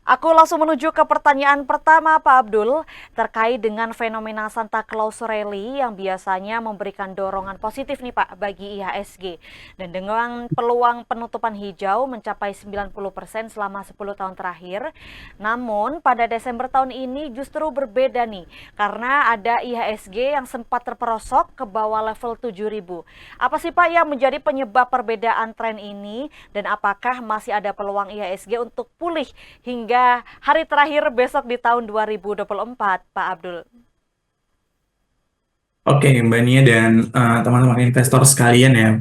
Aku langsung menuju ke pertanyaan pertama, Pak Abdul, terkait dengan fenomena Santa Claus Rally yang biasanya memberikan dorongan positif nih Pak bagi IHSG. Dan dengan peluang penutupan hijau mencapai 90% selama 10 tahun terakhir. Namun pada Desember tahun ini justru berbeda nih, karena ada IHSG yang sempat terperosok ke bawah level 7.000. Apa sih Pak yang menjadi penyebab perbedaan tren ini dan apakah masih ada peluang IHSG untuk pulih hingga hari terakhir besok di tahun 2024, Pak Abdul? Oke, Mbak Nia dan teman-teman investor sekalian ya,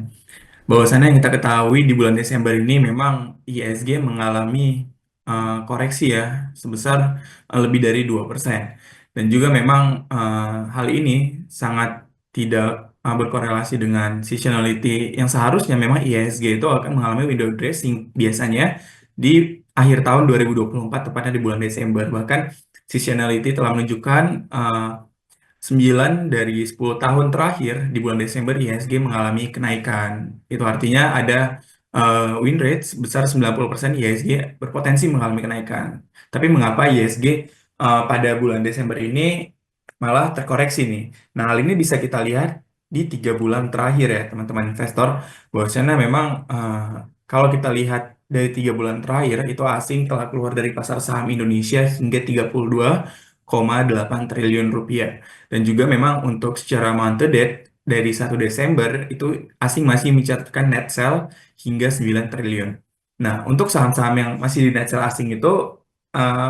bahwasannya yang kita ketahui di bulan Desember ini memang ISG mengalami koreksi ya sebesar lebih dari 2%. Dan juga memang hal ini sangat tidak berkorelasi dengan seasonality yang seharusnya memang ISG itu akan mengalami window dressing biasanya di akhir tahun 2024 tepatnya di bulan Desember. Bahkan seasonality telah menunjukkan 9 dari 10 tahun terakhir di bulan Desember IHSG mengalami kenaikan. Itu artinya ada win rate sebesar 90% IHSG berpotensi mengalami kenaikan. Tapi mengapa IHSG pada bulan Desember ini malah terkoreksi nih? Nah, hal ini bisa kita lihat di 3 bulan terakhir ya, teman-teman investor. Bahwasanya memang kalau kita lihat dari 3 bulan terakhir, itu asing telah keluar dari pasar saham Indonesia hingga 32,8 triliun rupiah. Dan juga memang untuk secara month to date dari 1 Desember itu asing masih mencatatkan net sell hingga 9 triliun. Nah, untuk saham-saham yang masih di net sell asing itu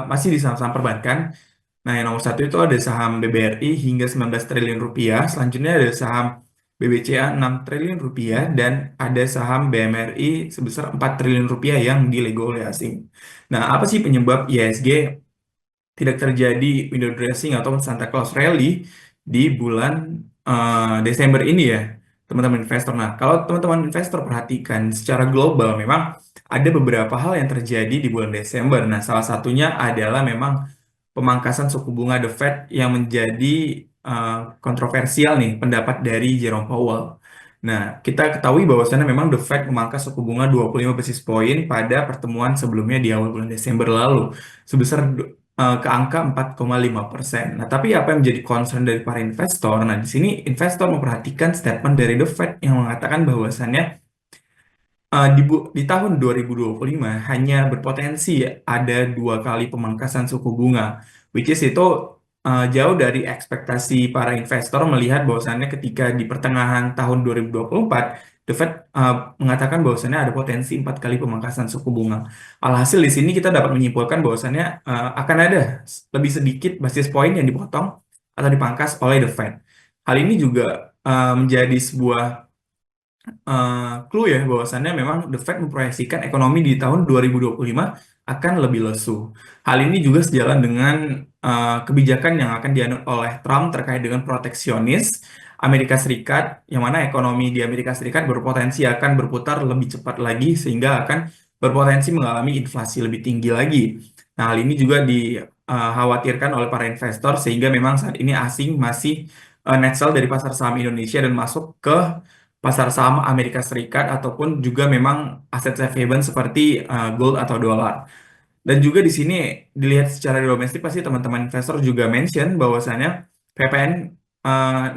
masih di saham-saham perbankan. Nah, yang nomor satu itu ada saham BBRI hingga 19 triliun rupiah. Selanjutnya ada saham BBCA 6 triliun rupiah dan ada saham BMRI sebesar 4 triliun rupiah yang dilego oleh asing. Nah, apa sih penyebab IHSG tidak terjadi window dressing atau Santa Claus Rally di bulan Desember ini ya, teman-teman investor. Nah, kalau teman-teman investor perhatikan secara global, memang ada beberapa hal yang terjadi di bulan Desember. Nah, salah satunya adalah memang pemangkasan suku bunga The Fed yang menjadi eh, kontroversial nih pendapat dari Jerome Powell. Nah, kita ketahui bahwasannya memang The Fed memangkas suku bunga 25 basis point pada pertemuan sebelumnya di awal bulan Desember lalu sebesar ke angka 4,5%. Nah, tapi apa yang menjadi concern dari para investor? Nah, di sini investor memperhatikan statement dari The Fed yang mengatakan bahwasannya di tahun 2025 hanya berpotensi ada 2 kali pemangkasan suku bunga, which is itu jauh dari ekspektasi para investor melihat bahwasannya ketika di pertengahan tahun 2024, The Fed mengatakan bahwasannya ada potensi 4 kali pemangkasan suku bunga. Alhasil di sini kita dapat menyimpulkan bahwasannya akan ada lebih sedikit basis point yang dipotong atau dipangkas oleh The Fed. Hal ini juga menjadi sebuah clue ya bahwasannya memang The Fed memproyeksikan ekonomi di tahun 2025 akan lebih lesu. Hal ini juga sejalan dengan kebijakan yang akan dianut oleh Trump terkait dengan proteksionis Amerika Serikat, yang mana ekonomi di Amerika Serikat berpotensi akan berputar lebih cepat lagi sehingga akan berpotensi mengalami inflasi lebih tinggi lagi. Nah, hal ini juga dikhawatirkan oleh para investor sehingga memang saat ini asing masih net sell dari pasar saham Indonesia dan masuk ke pasar saham Amerika Serikat ataupun juga memang aset safe haven seperti gold atau dolar. Dan juga di sini dilihat secara domestik pasti teman-teman investor juga mention bahwasannya PPN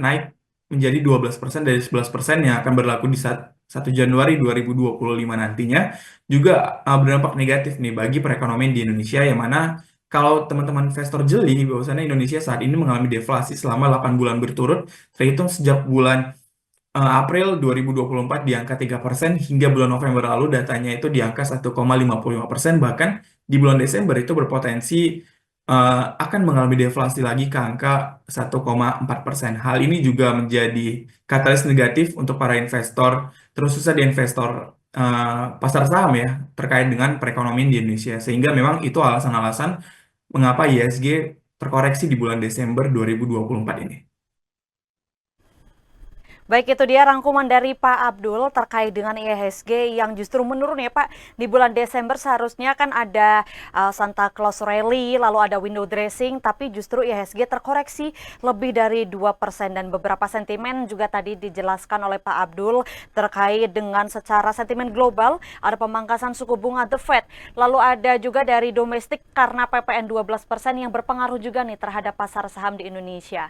naik menjadi 12% dari 11% yang akan berlaku di saat 1 Januari 2025 nantinya juga berdampak negatif nih bagi perekonomian di Indonesia, yang mana kalau teman-teman investor jeli bahwasannya Indonesia saat ini mengalami deflasi selama 8 bulan berturut, terhitung sejak bulan April 2024 di angka 3% hingga bulan November lalu datanya itu di angka 1,55%, bahkan di bulan Desember itu berpotensi akan mengalami deflasi lagi ke angka 1,4%. Hal ini juga menjadi katalis negatif untuk para investor, terus susah di investor pasar saham ya, terkait dengan perekonomian di Indonesia. Sehingga memang itu alasan-alasan mengapa ISG terkoreksi di bulan Desember 2024 ini. Baik, itu dia rangkuman dari Pak Abdul terkait dengan IHSG yang justru menurun ya Pak. Di bulan Desember seharusnya kan ada Santa Claus Rally, lalu ada window dressing, tapi justru IHSG terkoreksi lebih dari 2% dan beberapa sentimen juga tadi dijelaskan oleh Pak Abdul terkait dengan secara sentimen global, ada pemangkasan suku bunga The Fed, lalu ada juga dari domestik karena PPN 12% yang berpengaruh juga nih terhadap pasar saham di Indonesia.